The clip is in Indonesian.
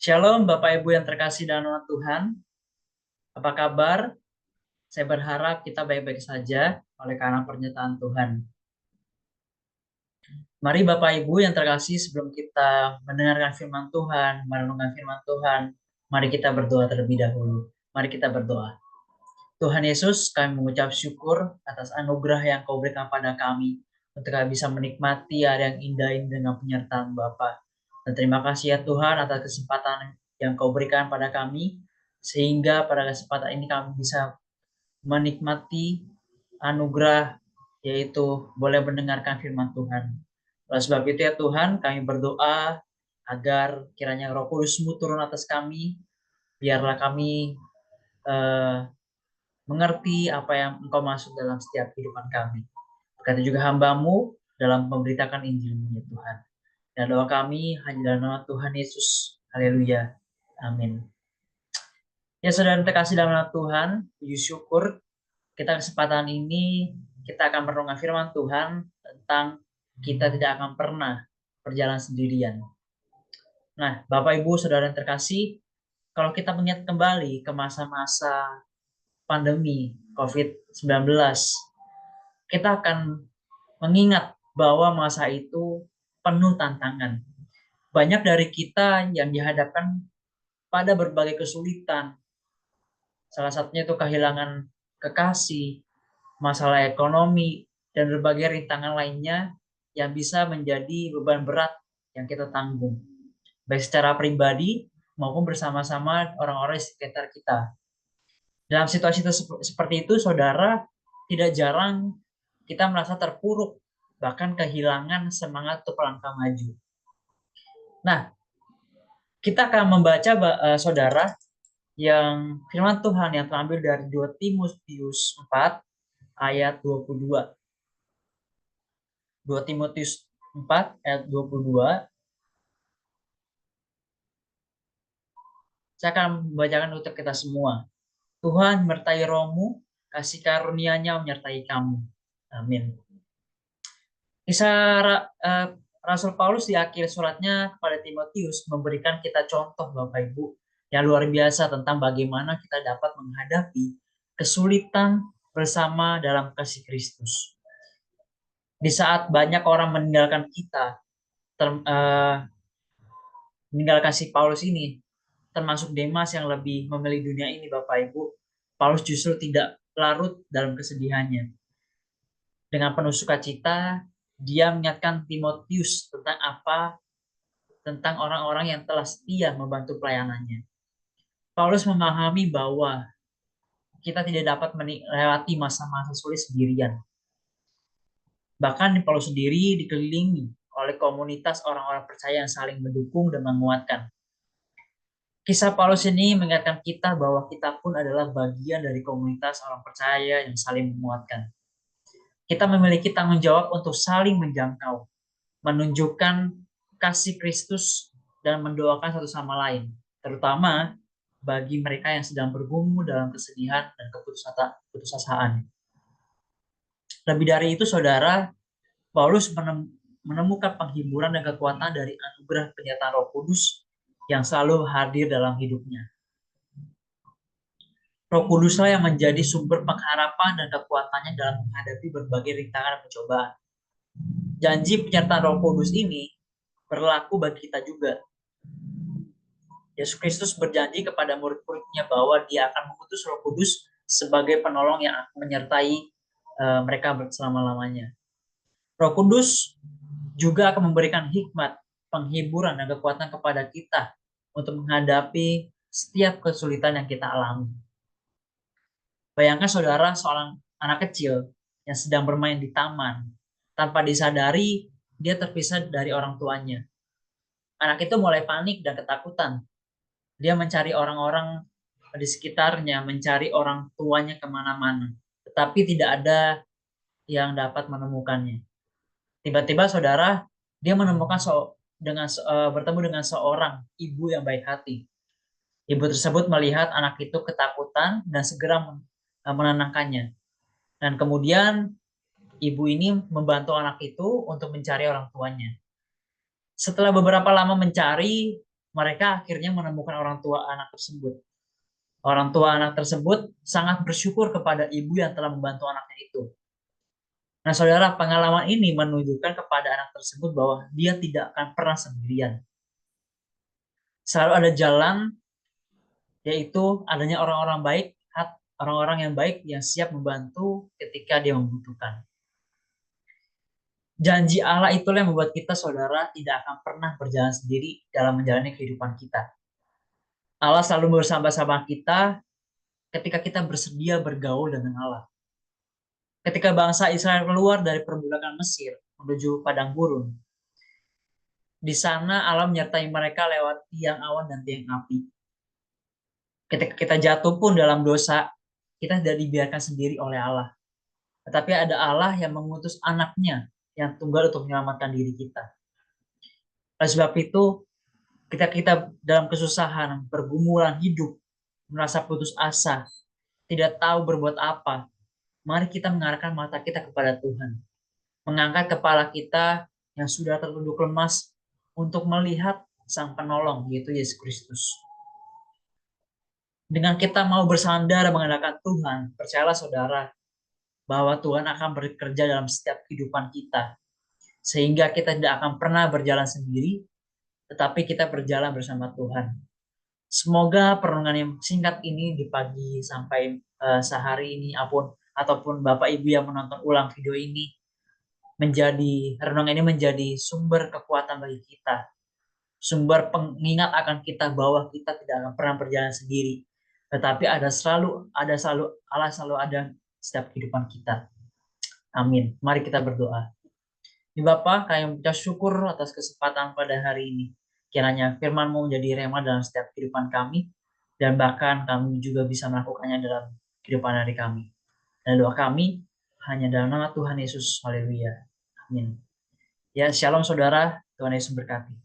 Shalom Bapak Ibu yang terkasih dalam nama Tuhan. Apa kabar? Saya berharap kita baik-baik saja oleh karena pernyataan Tuhan. Mari Bapak Ibu yang terkasih, sebelum kita mendengarkan firman Tuhan, merenungkan firman Tuhan, mari kita berdoa terlebih dahulu. Mari kita berdoa. Tuhan Yesus, kami mengucap syukur atas anugerah yang Kau berikan pada kami untuk kami bisa menikmati hari yang indah ini dengan penyertaan Bapa. Dan terima kasih ya Tuhan atas kesempatan yang Kau berikan pada kami, sehingga pada kesempatan ini kami bisa menikmati anugerah, yaitu boleh mendengarkan firman Tuhan. Oleh sebab itu ya Tuhan, kami berdoa agar kiranya Roh Kudus-Mu turun atas kami, biarlah kami eh, mengerti apa yang Engkau maksud dalam setiap kehidupan kami. Berkati juga hamba-Mu dalam memberitakan Injil-Mu ya Tuhan. Dan doa kami hanya dalam nama Tuhan Yesus. Haleluya. Amin. Ya saudara terkasih dalam nama Tuhan, puji syukur kita kesempatan ini kita akan merenungkan firman Tuhan tentang kita tidak akan pernah berjalan sendirian. Nah, Bapak Ibu Saudara yang terkasih, kalau kita mengingat kembali ke masa-masa pandemi COVID-19, kita akan mengingat bahwa masa itu penuh tantangan. Banyak dari kita yang dihadapkan pada berbagai kesulitan. Salah satunya itu kehilangan kekasih, masalah ekonomi, dan berbagai rintangan lainnya yang bisa menjadi beban berat yang kita tanggung, baik secara pribadi maupun bersama-sama orang-orang di sekitar kita. Dalam situasi seperti itu, saudara, tidak jarang kita merasa terpuruk, bahkan kehilangan semangat untuk melangkah maju. Nah, kita akan membaca, saudara, yang firman Tuhan yang terambil dari 2 Timotius 4 ayat 22. 2 Timotius 4 ayat 22. Saya akan membacakan untuk kita semua. Tuhan menyertai rohmu, kasih karunia-Nya menyertai kamu. Amin. Kisah Rasul Paulus di akhir suratnya kepada Timotius memberikan kita contoh Bapak Ibu yang luar biasa tentang bagaimana kita dapat menghadapi kesulitan bersama dalam kasih Kristus. Di saat banyak orang meninggalkan kita, meninggalkan si Paulus ini, termasuk Demas yang lebih memilih dunia ini Bapak Ibu, Paulus justru tidak larut dalam kesedihannya. Dengan penuh sukacita, dia mengingatkan Timotius tentang orang-orang yang telah setia membantu pelayanannya. Paulus memahami bahwa kita tidak dapat melewati masa-masa sulit sendirian. Bahkan Paulus sendiri dikelilingi oleh komunitas orang-orang percaya yang saling mendukung dan menguatkan. Kisah Paulus ini mengingatkan kita bahwa kita pun adalah bagian dari komunitas orang percaya yang saling menguatkan. Kita memiliki tanggung jawab untuk saling menjangkau, menunjukkan kasih Kristus dan mendoakan satu sama lain, terutama bagi mereka yang sedang bergumul dalam kesedihan dan keputusasaan. Lebih dari itu, saudara, Paulus menemukan penghiburan dan kekuatan dari anugerah penyertaan Roh Kudus yang selalu hadir dalam hidupnya. Roh Kuduslah yang menjadi sumber pengharapan dan kekuatannya dalam menghadapi berbagai rintangan dan pencobaan. Janji penyertaan Roh Kudus ini berlaku bagi kita juga. Yesus Kristus berjanji kepada murid-muridnya bahwa Dia akan mengutus Roh Kudus sebagai penolong yang akan menyertai mereka selama-lamanya. Roh Kudus juga akan memberikan hikmat, penghiburan, dan kekuatan kepada kita untuk menghadapi setiap kesulitan yang kita alami. Bayangkan saudara, seorang anak kecil yang sedang bermain di taman. Tanpa disadari, dia terpisah dari orang tuanya. Anak itu mulai panik dan ketakutan. Dia mencari orang-orang di sekitarnya, mencari orang tuanya kemana-mana. Tetapi tidak ada yang dapat menemukannya. Tiba-tiba saudara, dia menemukan bertemu dengan seorang ibu yang baik hati. Ibu tersebut melihat anak itu ketakutan dan segera menenangkannya. Dan kemudian ibu ini membantu anak itu untuk mencari orang tuanya. Setelah beberapa lama mencari, mereka akhirnya menemukan orang tua anak tersebut. Orang tua anak tersebut sangat bersyukur kepada ibu yang telah membantu anaknya itu. Nah, saudara, pengalaman ini menunjukkan kepada anak tersebut bahwa dia tidak akan pernah sendirian. Selalu ada jalan, yaitu adanya orang-orang baik, orang-orang yang baik yang siap membantu ketika dia membutuhkan. Janji Allah itulah yang membuat kita, saudara, tidak akan pernah berjalan sendiri dalam menjalani kehidupan kita. Allah selalu bersama-sama kita ketika kita bersedia bergaul dengan Allah. Ketika bangsa Israel keluar dari perbudakan Mesir menuju padang gurun, di sana Allah menyertai mereka lewat tiang awan dan tiang api. Ketika kita jatuh pun dalam dosa, kita tidak dibiarkan sendiri oleh Allah. Tetapi ada Allah yang mengutus anaknya yang tunggal untuk menyelamatkan diri kita. Oleh sebab itu, ketika kita dalam kesusahan, pergumulan hidup, merasa putus asa, tidak tahu berbuat apa, mari kita mengarahkan mata kita kepada Tuhan. Mengangkat kepala kita yang sudah tertunduk lemas untuk melihat Sang Penolong, yaitu Yesus Kristus. Dengan kita mau bersandar mengandalkan Tuhan, percayalah saudara, bahwa Tuhan akan bekerja dalam setiap kehidupan kita. Sehingga kita tidak akan pernah berjalan sendiri, tetapi kita berjalan bersama Tuhan. Semoga perenungan yang singkat ini di pagi sampai sehari ini ataupun Bapak Ibu yang menonton ulang video ini renungan ini menjadi sumber kekuatan bagi kita, sumber pengingat akan kita bahwa kita tidak akan pernah berjalan sendiri, tetapi Allah selalu ada setiap kehidupan kita. Amin. Mari kita berdoa. Ya Bapa, kami mengucap syukur atas kesempatan pada hari ini. Kiranya firman-Mu menjadi rema dalam setiap kehidupan kami, dan bahkan kami juga bisa melakukannya dalam kehidupan hari kami. Dan doa kami hanya dalam nama Tuhan Yesus. Haleluya. Amin. Ya, shalom saudara. Tuhan Yesus berkati.